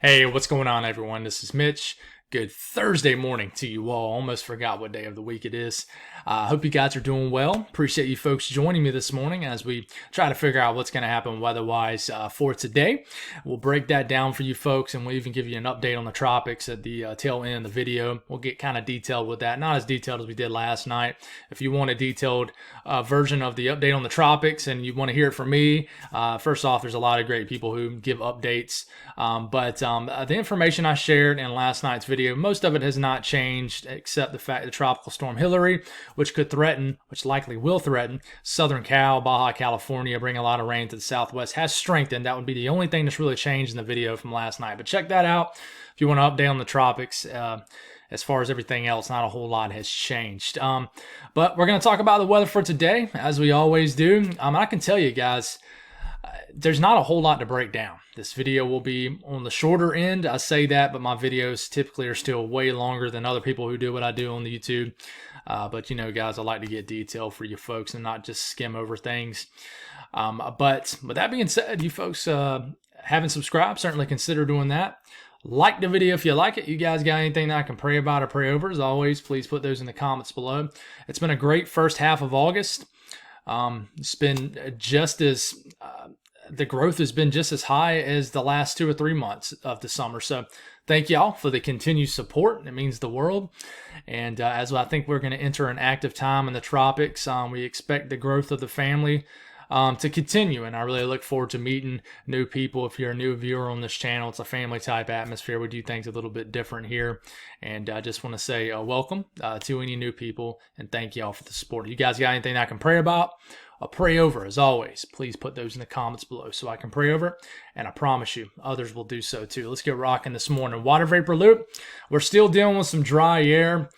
Hey, what's going on, everyone? This is Mitch. Good Thursday morning to you all. Almost forgot what day of the week it is. Hope you guys are doing well. Appreciate you folks joining me this morning as we try to figure out what's going to happen weather-wise for today. We'll break that down for you folks, and we'll even give you an update on the tropics at the tail end of the video. We'll get kind of detailed with that. Not as detailed as we did last night. If you want a detailed version of the update on the tropics and you want to hear it from me, first off, there's a lot of great people who give updates. But the information I shared in last night's video, most of it has not changed except the fact that Tropical Storm Hillary, which likely will threaten Southern Cal, Baja California, bring a lot of rain to the southwest, has strengthened. That would be the only thing that's really changed in the video from last night. But check that out if you want to update on the tropics. As far as everything else, not a whole lot has changed. But we're going to talk about the weather for today, as we always do. I can tell you guys, there's not a whole lot to break down. This video will be on the shorter end. I say that, but my videos typically are still way longer than other people who do what I do on the YouTube. But you know, guys, I like to get detail for you folks and not just skim over things. But with that being said, you folks haven't subscribed, certainly consider doing that. Like the video if you like it. You guys got anything that I can pray about or pray over? As always, please put those in the comments below. It's been a great first half of August. It's been just as the growth has been just as high as the last 2 or 3 months of the summer. So thank y'all for the continued support. It means the world. And as I think we're going to enter an active time in the tropics, we expect the growth of the family to continue. And I really look forward to meeting new people. If you're a new viewer on this channel, it's a family type atmosphere. We do things a little bit different here. And I just want to say welcome to any new people. And thank y'all for the support. You guys got anything I can pray about? I'll pray over, as always. Please put those in the comments below so I can pray over it, and I promise you, others will do so too. Let's get rocking this morning. Water vapor loop. We're still dealing with some dry air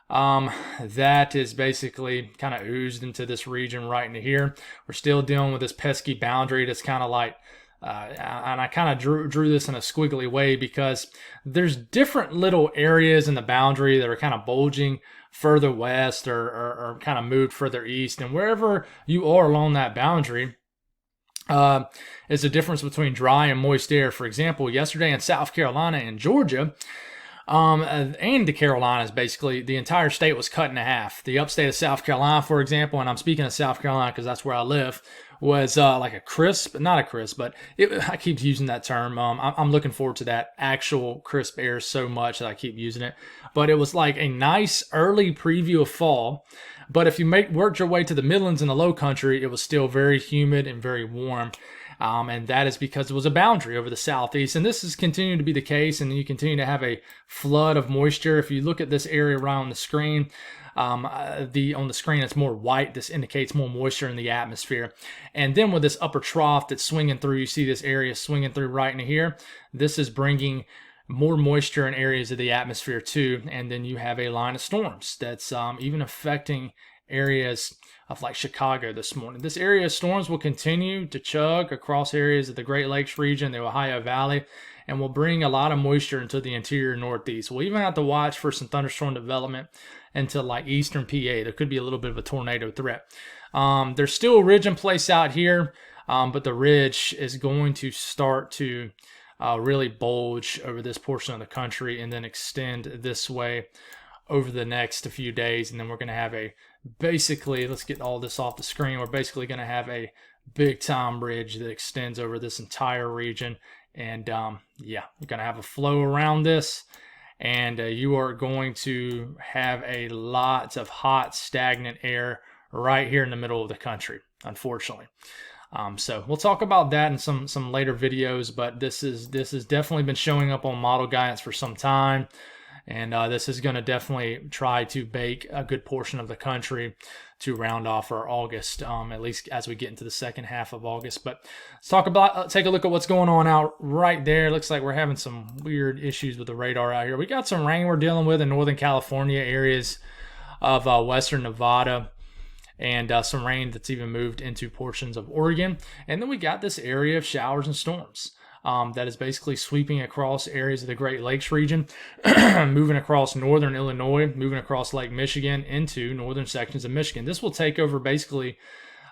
that is basically kind of oozed into this region right into here. We're still dealing with this pesky boundary that's kind of like, and I kind of drew this in a squiggly way because there's different little areas in the boundary that are kind of bulging further west or kind of moved further east. And wherever you are along that boundary is the difference between dry and moist air. For example, yesterday in South Carolina and Georgia, and the Carolinas, basically, the entire state was cut in half. The upstate of South Carolina, for example, and I'm speaking of South Carolina because that's where I live, was like a crisp, not a crisp, but I keep using that term. I'm looking forward to that actual crisp air so much that I keep using it. But it was like a nice early preview of fall. But if you worked your way to the Midlands and the Low Country, it was still very humid and very warm. And that is because it was a boundary over the southeast. And this is continuing to be the case, and you continue to have a flood of moisture. If you look at this area around the screen, on the screen it's more white. This indicates more moisture in the atmosphere. And then with this upper trough that's swinging through, you see this area swinging through right into here. This is bringing more moisture in areas of the atmosphere too. And then you have a line of storms that's even affecting areas of like Chicago this morning. This area of storms will continue to chug across areas of the Great Lakes region, the Ohio Valley, and will bring a lot of moisture into the interior Northeast. We'll even have to watch for some thunderstorm development into like eastern PA. There could be a little bit of a tornado threat. There's still a ridge in place out here, but the ridge is going to start to really bulge over this portion of the country and then extend this way over the next few days. And then we're going to have basically, let's get all this off the screen. We're basically going to have a big time ridge that extends over this entire region. And yeah, we're going to have a flow around this. And you are going to have a lot of hot, stagnant air right here in the middle of the country, unfortunately. So we'll talk about that in some later videos, but this has definitely been showing up on model guidance for some time. And this is going to definitely try to bake a good portion of the country to round off our August, at least as we get into the second half of August. But let's take a look at what's going on out right there. Looks like we're having some weird issues with the radar out here. We got some rain we're dealing with in Northern California, areas of western Nevada, and some rain that's even moved into portions of Oregon. And then we got this area of showers and storms. That is basically sweeping across areas of the Great Lakes region, moving across northern Illinois, moving across Lake Michigan into northern sections of Michigan. This will take over basically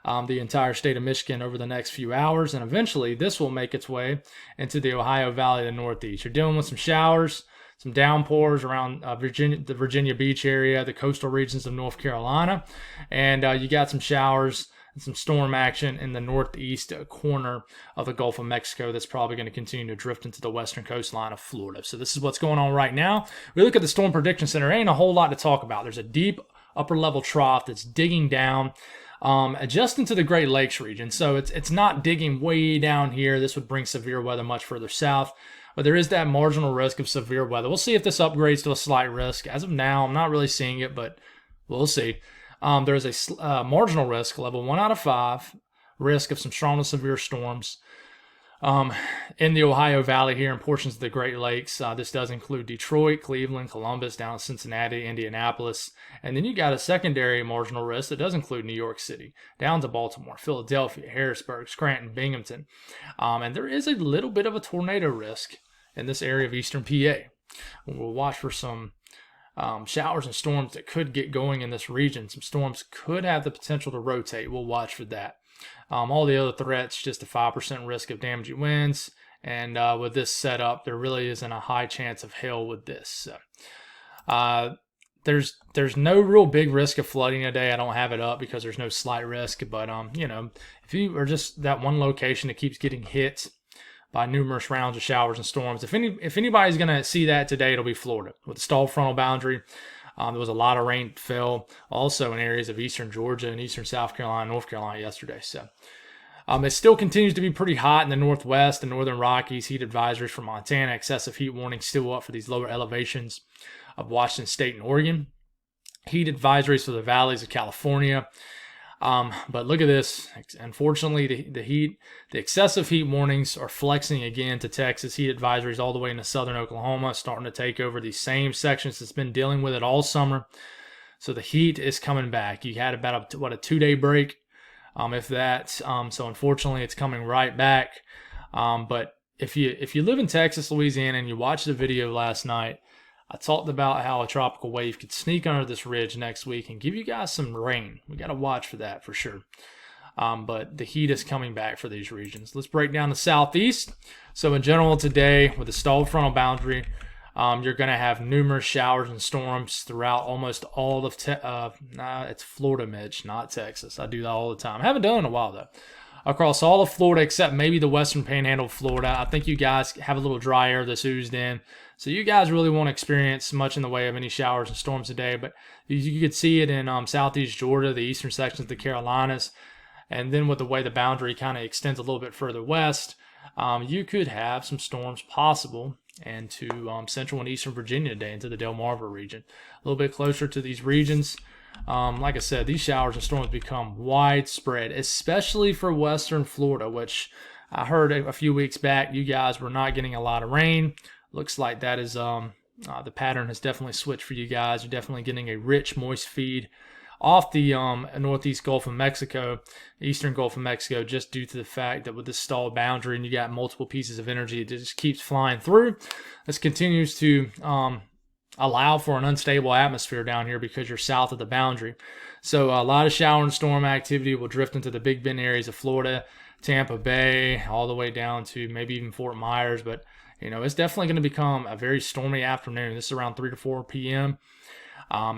the entire state of Michigan over the next few hours, and eventually this will make its way into the Ohio Valley, the Northeast. You're dealing with some showers, some downpours around the Virginia Beach area, the coastal regions of North Carolina, and you got some showers and some storm action in the northeast corner of the Gulf of Mexico that's probably going to continue to drift into the western coastline of Florida. So this is what's going on right now. We look at the Storm Prediction Center. There ain't a whole lot to talk about. There's a deep upper level trough that's digging down just into the Great Lakes region. So it's not digging way down here. This would bring severe weather much further south. But there is that marginal risk of severe weather. We'll see if this upgrades to a slight risk. As of now, I'm not really seeing it, but we'll see. There's a marginal risk, level 1 out of 5, risk of some strong to severe storms in the Ohio Valley here and portions of the Great Lakes. This does include Detroit, Cleveland, Columbus, down to Cincinnati, Indianapolis. And then you got a secondary marginal risk that does include New York City, down to Baltimore, Philadelphia, Harrisburg, Scranton, Binghamton. And there is a little bit of a tornado risk in this area of eastern PA. We'll watch for some showers and storms that could get going in this region. Some storms could have the potential to rotate. We'll watch for that. All the other threats, just a 5% risk of damaging winds. And with this setup, there really isn't a high chance of hail with this. So, there's no real big risk of flooding today. I don't have it up because there's no slight risk. But, if you are just that one location that keeps getting hit by numerous rounds of showers and storms. If anybody's going to see that today, it'll be Florida. With the stalled frontal boundary, there was a lot of rain fell also in areas of eastern Georgia and eastern South Carolina, North Carolina yesterday. So it still continues to be pretty hot in the Northwest and Northern Rockies. Heat advisories for Montana, excessive heat warnings still up for these lower elevations of Washington State and Oregon. Heat advisories for the valleys of California. But look at this. Unfortunately, the excessive heat warnings are flexing again to Texas. Heat advisories all the way into southern Oklahoma, starting to take over these same sections that's been dealing with it all summer. So the heat is coming back. You had about a 2-day break, if that. So unfortunately, it's coming right back. But if you live in Texas, Louisiana, and you watched the video last night, I talked about how a tropical wave could sneak under this ridge next week and give you guys some rain. We got to watch for that for sure. But the heat is coming back for these regions. Let's break down the southeast. So in general today, with the stalled frontal boundary, you're going to have numerous showers and storms throughout almost all of it's Florida, Mitch, not Texas. I do that all the time. I haven't done it in a while though. Across all of Florida except maybe the western panhandle of Florida. I think you guys have a little dry air that's oozed in. So you guys really won't experience much in the way of any showers and storms today. But you could see it in southeast Georgia, the eastern sections of the Carolinas. And then with the way the boundary kind of extends a little bit further west, you could have some storms possible into central and eastern Virginia today, into the Delmarva region. A little bit closer to these regions. Like I said, these showers and storms become widespread, especially for western Florida, which I heard a few weeks back you guys were not getting a lot of rain. Looks like that is the pattern has definitely switched for you guys. You're definitely getting a rich, moist feed off the northeast Gulf of Mexico, eastern Gulf of Mexico, just due to the fact that with this stalled boundary and you got multiple pieces of energy, it just keeps flying through. This continues to allow for an unstable atmosphere down here because you're south of the boundary. So a lot of shower and storm activity will drift into the Big Bend areas of Florida, Tampa Bay, all the way down to maybe even Fort Myers. But, it's definitely going to become a very stormy afternoon. This is around 3 to 4 p.m.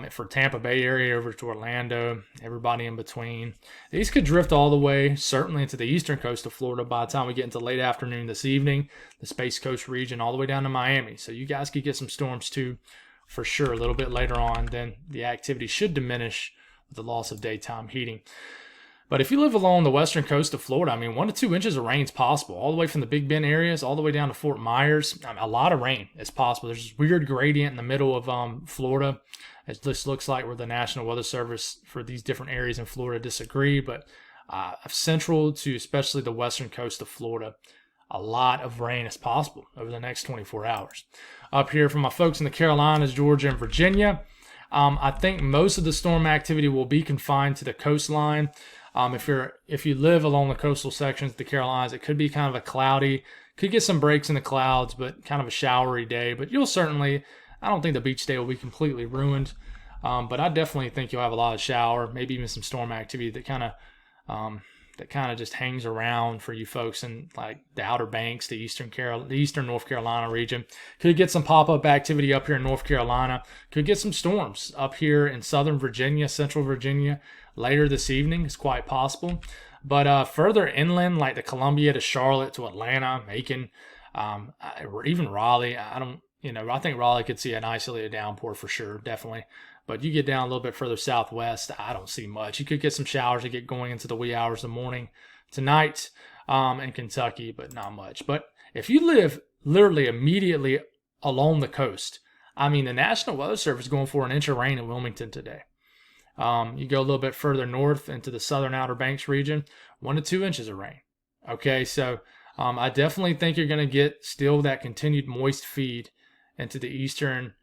For Tampa Bay area over to Orlando, everybody in between. These could drift all the way, certainly into the eastern coast of Florida by the time we get into late afternoon this evening, the Space Coast region, all the way down to Miami. So you guys could get some storms too, for sure, a little bit later on. Then the activity should diminish with the loss of daytime heating. But if you live along the western coast of Florida, 1 to 2 inches of rain is possible, all the way from the Big Bend areas, all the way down to Fort Myers. A lot of rain is possible. There's this weird gradient in the middle of Florida. It just looks like where the National Weather Service for these different areas in Florida disagree. But central to especially the western coast of Florida, a lot of rain is possible over the next 24 hours. Up here for my folks in the Carolinas, Georgia, and Virginia, I think most of the storm activity will be confined to the coastline. If you live along the coastal sections of the Carolinas, it could be kind of a cloudy, could get some breaks in the clouds, but kind of a showery day. But I don't think the beach day will be completely ruined. But I definitely think you'll have a lot of shower, maybe even some storm activity that kind that kind of just hangs around for you folks in like the Outer Banks, the eastern North Carolina region. Could get some pop-up activity up here in North Carolina. Could get some storms up here in southern Virginia, central Virginia later this evening. It's quite possible. But further inland, like the Columbia to Charlotte to Atlanta, Macon, even Raleigh, I think Raleigh could see an isolated downpour for sure, definitely. But you get down a little bit further southwest, I don't see much. You could get some showers that get going into the wee hours of the morning tonight in Kentucky, but not much. But if you live literally immediately along the coast, the National Weather Service is going for an inch of rain in Wilmington today. You go a little bit further north into the southern Outer Banks region, 1 to 2 inches of rain. Okay, so I definitely think you're going to get still that continued moist feed into the eastern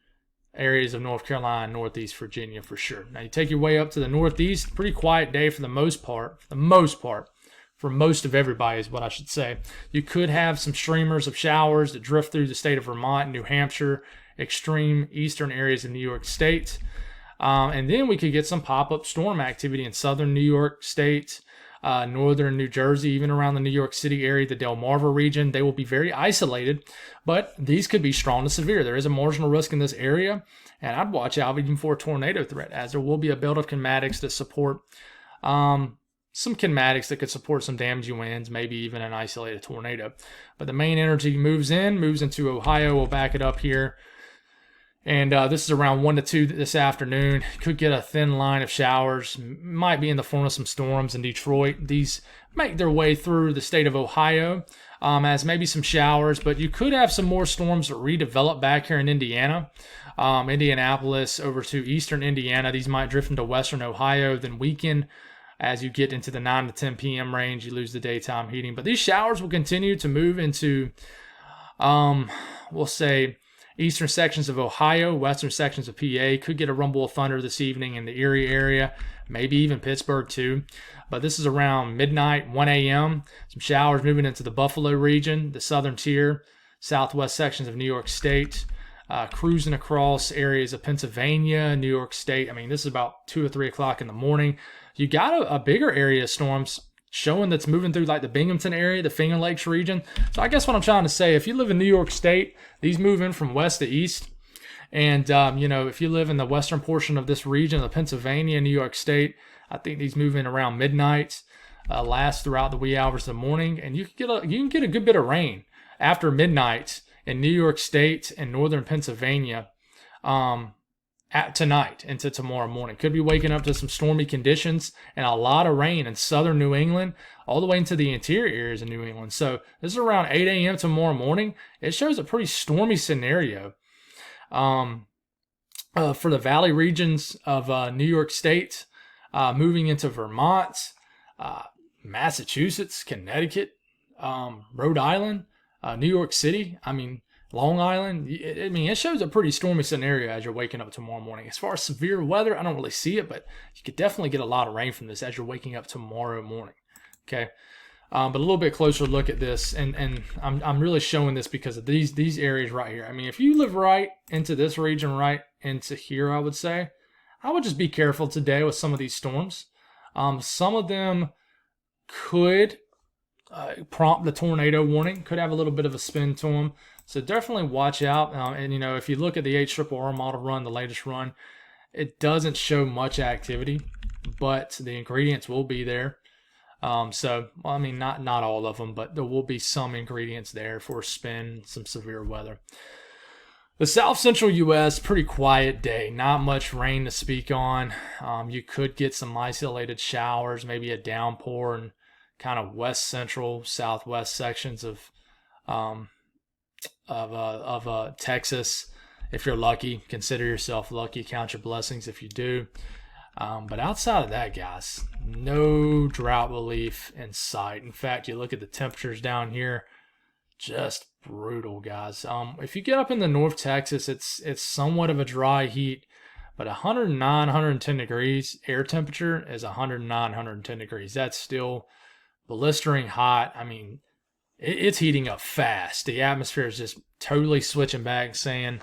areas of North Carolina, Northeast Virginia for sure. Now you take your way up to the Northeast, pretty quiet day for the most part, for most of everybody is what I should say. You could have some streamers of showers that drift through the state of Vermont, New Hampshire, extreme eastern areas of New York State. And then we could get some pop-up storm activity in southern New York State, northern New Jersey, even around the New York City area, the Delmarva region. They will be very isolated, but these could be strong to severe. There is a marginal risk in this area, and I'd watch out even for a tornado threat, as there will be a belt of kinematics that support some kinematics that could support some damaging winds, maybe even an isolated tornado. But the main energy moves into Ohio. We'll back it up here. And this is around 1 to 2 this afternoon. Could get a thin line of showers. Might be in the form of some storms in Detroit. These make their way through the state of Ohio as maybe some showers. But you could have some more storms that redevelop back here in Indiana. Indianapolis over to eastern Indiana. These might drift into western Ohio, then weaken as you get into the 9 to 10 p.m. range. You lose the daytime heating. But these showers will continue to move into, we'll say, eastern sections of Ohio, western sections of PA. Could get a rumble of thunder this evening in the Erie area, maybe even Pittsburgh too. But this is around midnight, 1 a.m. Some showers moving into the Buffalo region, the southern tier, southwest sections of New York State, cruising across areas of Pennsylvania, New York State. This is about 2 or 3 o'clock in the morning. You got a bigger area of storms showing that's moving through like the Binghamton area, the Finger Lakes region. So I guess what I'm trying to say, if you live in New York State, these move in from west to east. And, if you live in the western portion of this region, of Pennsylvania, New York State, I think these move in around midnight, last throughout the wee hours of the morning. And you can get a good bit of rain after midnight in New York State and northern Pennsylvania tonight into tomorrow morning. Could be waking up to some stormy conditions and a lot of rain in southern New England, all the way into the interior areas of New England. So this is around 8 a.m. tomorrow morning. It shows a pretty stormy scenario for the valley regions of New York State, moving into Vermont, Massachusetts, Connecticut, Rhode Island, New York City. Long Island, it shows a pretty stormy scenario as you're waking up tomorrow morning. As far as severe weather, I don't really see it, but you could definitely get a lot of rain from this as you're waking up tomorrow morning. Okay, but a little bit closer look at this, and I'm really showing this because of these areas right here. If you live right into this region, right into here, I would say, I would just be careful today with some of these storms. Some of them could prompt the tornado warning, could have a little bit of a spin to them. So definitely watch out. If you look at the HRRR model run, the latest run, it doesn't show much activity, but the ingredients will be there. Not all of them, but there will be some ingredients there for spin, some severe weather. The south central U.S., pretty quiet day. Not much rain to speak on. You could get some isolated showers, maybe a downpour in kind of west central, southwest sections of Texas. If you're lucky, consider yourself lucky. Count your blessings if you do. But outside of that, guys, no drought relief in sight. In fact, you look at the temperatures down here, just brutal, guys. If you get up in the North Texas, it's somewhat of a dry heat, but 109, 110 degrees air temperature is 109, 110 degrees. That's still blistering hot. It's heating up fast. The atmosphere is just totally switching back and saying,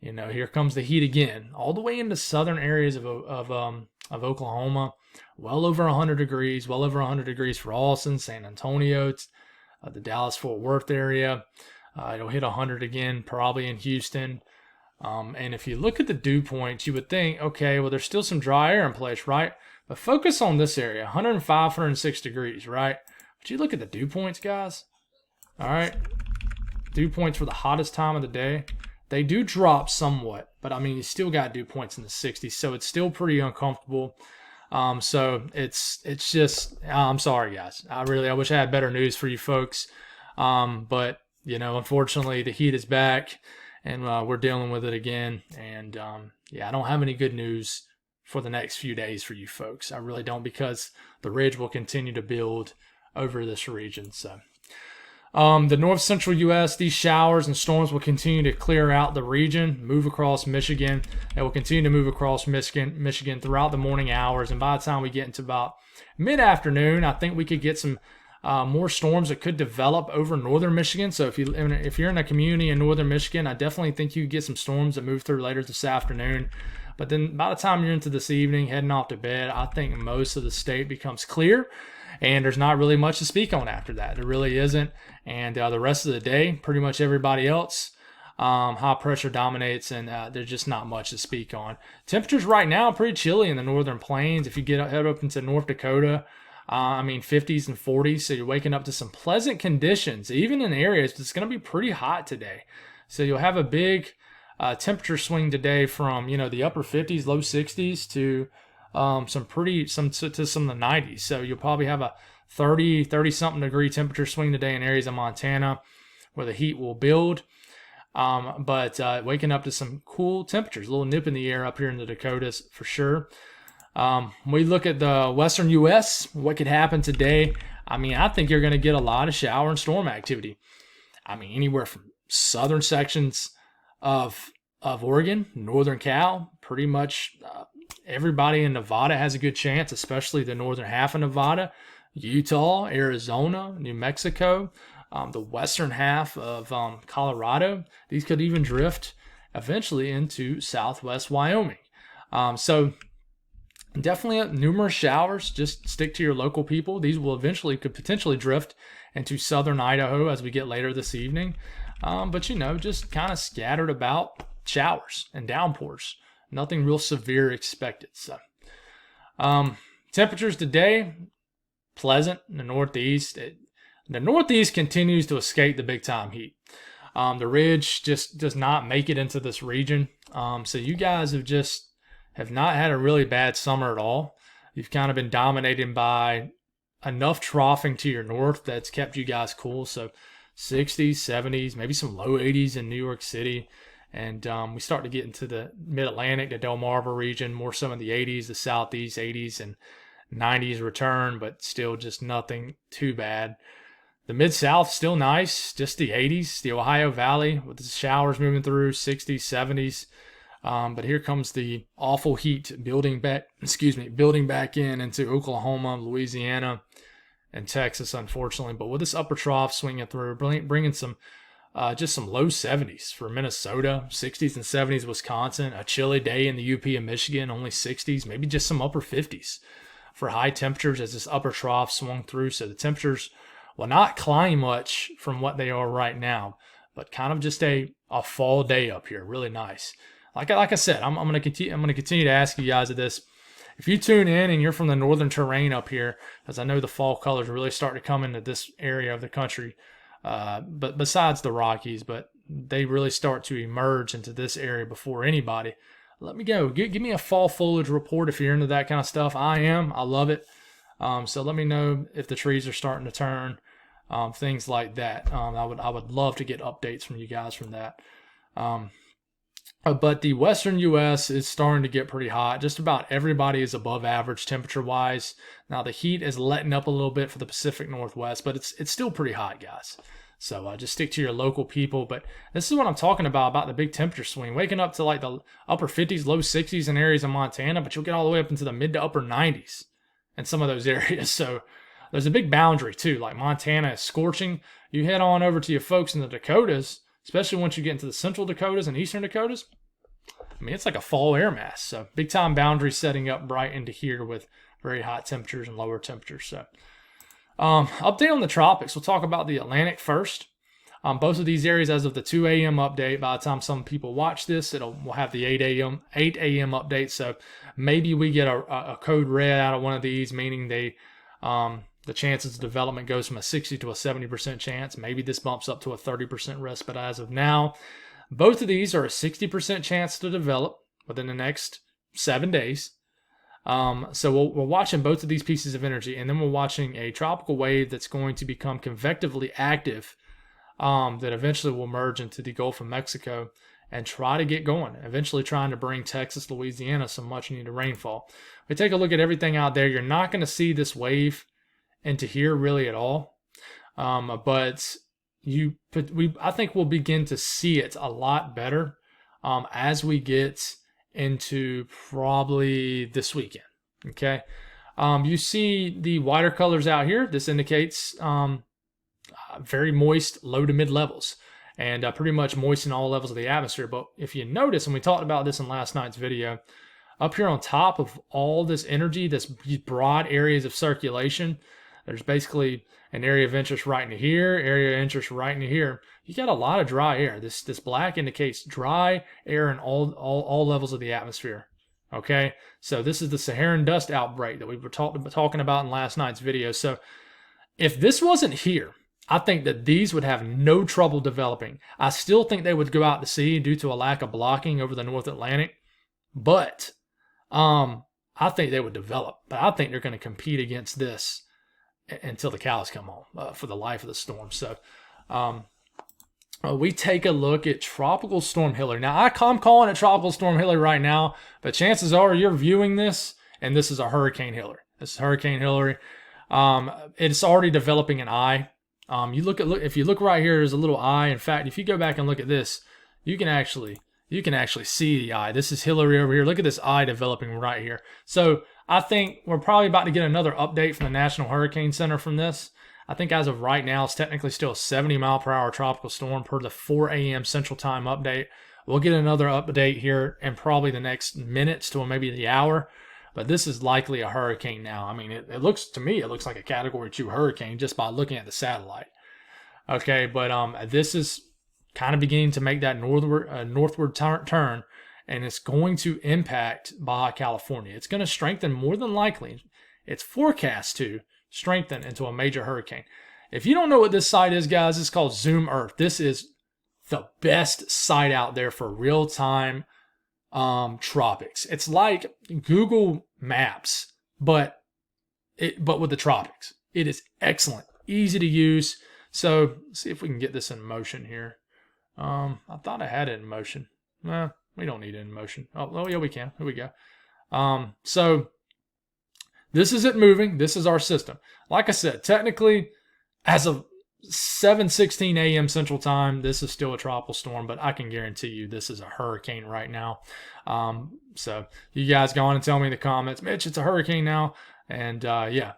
here comes the heat again, all the way into southern areas of of Oklahoma. Well over 100 degrees, well over 100 degrees for Austin, San Antonio, the Dallas-Fort Worth area. It'll hit 100 again, probably in Houston. And if you look at the dew points, you would think, okay, well, there's still some dry air in place, right? But focus on this area, 105, 106 degrees, right? But you look at the dew points, guys. All right. Dew points for the hottest time of the day. They do drop somewhat, but I mean, you still got dew points in the 60s, so it's still pretty uncomfortable. So it's just, I'm sorry, guys. I wish I had better news for you folks. But, you know, unfortunately, the heat is back, and we're dealing with it again. And, yeah, I don't have any good news for the next few days for you folks. I really don't, because the ridge will continue to build over this region. So the north central U.S., these showers and storms will continue to clear out the region, move across Michigan. They will continue to move across Michigan throughout the morning hours. And by the time we get into about mid-afternoon, I think we could get some more storms that could develop over northern Michigan. So if you're in a community in northern Michigan, I definitely think you could get some storms that move through later this afternoon. But then by the time you're into this evening, heading off to bed, I think most of the state becomes clear. And there's not really much to speak on after that. There really isn't. And the rest of the day, pretty much everybody else, high pressure dominates, and there's just not much to speak on. Temperatures right now are pretty chilly in the northern plains. If you head up into North Dakota, 50s and 40s. So you're waking up to some pleasant conditions, even in areas that's going to be pretty hot today. So you'll have a big temperature swing today from, the upper 50s, low 60s to some of the 90s. So you'll probably have a 30 something degree temperature swing today in areas of Montana where the heat will build. But waking up to some cool temperatures, a little nip in the air up here in the Dakotas for sure. We look at the western U.S., what could happen today. I think you're going to get a lot of shower and storm activity. Anywhere from southern sections of Oregon, northern Cal, pretty much everybody in Nevada has a good chance, especially the northern half of Nevada, Utah, Arizona, New Mexico, the western half of Colorado. These could even drift eventually into southwest Wyoming. So definitely numerous showers. Just stick to your local people. These could potentially drift into southern Idaho as we get later this evening. But just kind of scattered about showers and downpours. Nothing real severe expected. So, temperatures today, pleasant in the Northeast. The Northeast continues to escape the big time heat. The ridge just does not make it into this region. So you guys have not had a really bad summer at all. You've kind of been dominated by enough troughing to your north that's kept you guys cool. So 60s, 70s, maybe some low 80s in New York City. And we start to get into the mid-Atlantic, the Delmarva region, more some of the 80s, the southeast 80s and 90s return, but still just nothing too bad. The mid-south still nice, just the 80s, the Ohio Valley with the showers moving through, 60s, 70s. But here comes the awful heat building back in into Oklahoma, Louisiana, and Texas, unfortunately. But with this upper trough swinging through, bringing some just some low 70s for Minnesota, 60s and 70s Wisconsin, a chilly day in the UP and Michigan, only 60s, maybe just some upper 50s for high temperatures as this upper trough swung through. So the temperatures will not climb much from what they are right now, but kind of just a fall day up here, really nice. Like I said, I'm going to continue to ask you guys this. If you tune in and you're from the northern terrain up here, as I know the fall colors really start to come into this area of the country, but besides the Rockies, but they really start to emerge into this area before anybody. Let me go. Give me a fall foliage report if you're into that kind of stuff. I am. I love it. So let me know if the trees are starting to turn, things like that. I would love to get updates from you guys from that. But the western U.S. is starting to get pretty hot. Just about everybody is above average temperature-wise. Now, the heat is letting up a little bit for the Pacific Northwest, but it's still pretty hot, guys. So just stick to your local people. But this is what I'm talking about the big temperature swing. Waking up to like the upper 50s, low 60s in areas of Montana, but you'll get all the way up into the mid to upper 90s in some of those areas. So there's a big boundary, too. Like Montana is scorching. You head on over to your folks in the Dakotas, especially once you get into the central Dakotas and eastern Dakotas. mean, it's like a fall air mass. So big time boundary setting up right into here with very hot temperatures and lower temperatures. So update on the tropics. We'll talk about the Atlantic first. Both of these areas, as of the 2 a.m. update, by the time some people watch this, we'll have the 8 a.m. update. So maybe we get a code red out of one of these, meaning the chances of development goes from a 60 to a 70% chance. Maybe this bumps up to a 30% risk, but as of now, both of these are a 60% chance to develop within the next 7 days. So we're watching both of these pieces of energy, and then we're watching a tropical wave that's going to become convectively active, that eventually will merge into the Gulf of Mexico and try to get going, eventually trying to bring Texas, Louisiana some much needed rainfall. If we take a look at everything out there, you're not going to see this wave into here really at all. But I think we'll begin to see it a lot better as we get into probably this weekend. Okay. You see the whiter colors out here. This indicates very moist low to mid levels, and pretty much moist in all levels of the atmosphere. But if you notice, and we talked about this in last night's video, up here on top of all this energy, these broad areas of circulation, there's basically an area of interest right into here, area of interest right into here. You got a lot of dry air. This black indicates dry air in all levels of the atmosphere. Okay, so this is the Saharan dust outbreak that we were talking about in last night's video. So if this wasn't here, I think that these would have no trouble developing. I still think they would go out to sea due to a lack of blocking over the North Atlantic, but I think they would develop. But I think they're going to compete against this until the cows come home for the life of the storm. So we take a look at Tropical Storm Hillary. Now, I'm calling it Tropical Storm Hillary right now, but chances are you're viewing this, and this is a Hurricane Hillary. This is Hurricane Hillary. It's already developing an eye. If you look right here, there's a little eye. In fact, if you go back and look at this, you can actually see the eye. This is Hillary over here. Look at this eye developing right here. So I think we're probably about to get another update from the National Hurricane Center from this. I think as of right now, it's technically still a 70 mile per hour tropical storm per the 4 a.m. Central Time update. We'll get another update here in probably the next minutes to maybe the hour. But this is likely a hurricane now. I mean, it looks like a Category 2 hurricane just by looking at the satellite. Okay, but this is kind of beginning to make that northward turn, and it's going to impact Baja California. It's going to strengthen more than likely. It's forecast to strengthen into a major hurricane. If you don't know what this site is, guys, it's called Zoom Earth. This is the best site out there for real-time tropics. It's like Google Maps, but with the tropics. It is excellent, easy to use. So let's see if we can get this in motion here. I thought I had it in motion. We don't need it in motion. Oh yeah, we can. Here we go. So this is it moving. This is our system. Like I said, technically, as of 7:16 a.m. Central Time, this is still a tropical storm, but I can guarantee you this is a hurricane right now. So you guys go on and tell me in the comments, Mitch, it's a hurricane now. And yeah.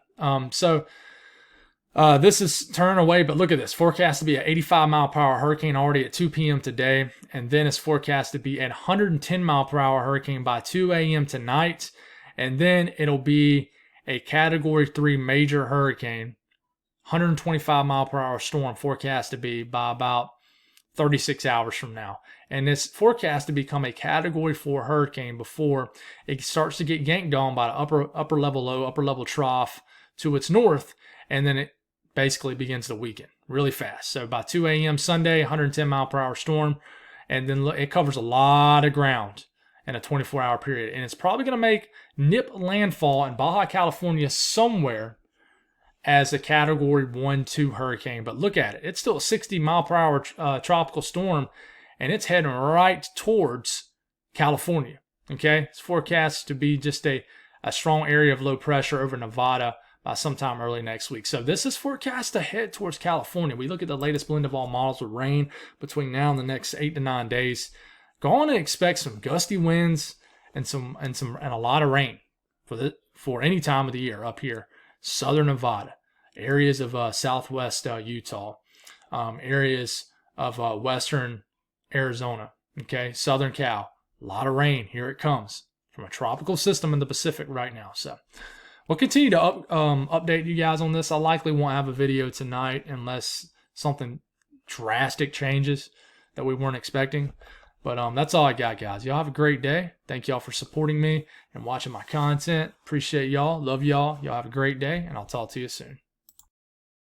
This is turning away, but look at this. Forecast to be an 85 mile per hour hurricane already at 2 p.m. today. And then it's forecast to be a 110 mile per hour hurricane by 2 a.m. tonight. And then it'll be a Category 3 major hurricane, 125 mile per hour storm forecast to be by about 36 hours from now. And it's forecast to become a Category 4 hurricane before it starts to get yanked on by the upper level low, upper level trough to its north. And then it basically begins to weaken really fast. So by 2 a.m. Sunday, 110 mile per hour storm. And then it covers a lot of ground in a 24-hour period. And it's probably going to nip landfall in Baja California somewhere as a Category 1-2 hurricane. But look at it. It's still a 60 mile per hour tropical storm, and it's heading right towards California. Okay? It's forecast to be just a strong area of low pressure over Nevada by sometime early next week. So this is forecast to head towards California. We look at the latest blend of all models with rain between now and the next 8 to 9 days. Go on and expect some gusty winds and a lot of rain for any time of the year up here. Southern Nevada, areas of southwest Utah, areas of western Arizona, okay, southern Cal, A lot of rain. Here it comes from a tropical system in the Pacific right now. So we'll continue to update you guys on this. I likely won't have a video tonight unless something drastic changes that we weren't expecting. But that's all I got, guys. Y'all have a great day. Thank y'all for supporting me and watching my content. Appreciate y'all. Love y'all. Y'all have a great day, and I'll talk to you soon.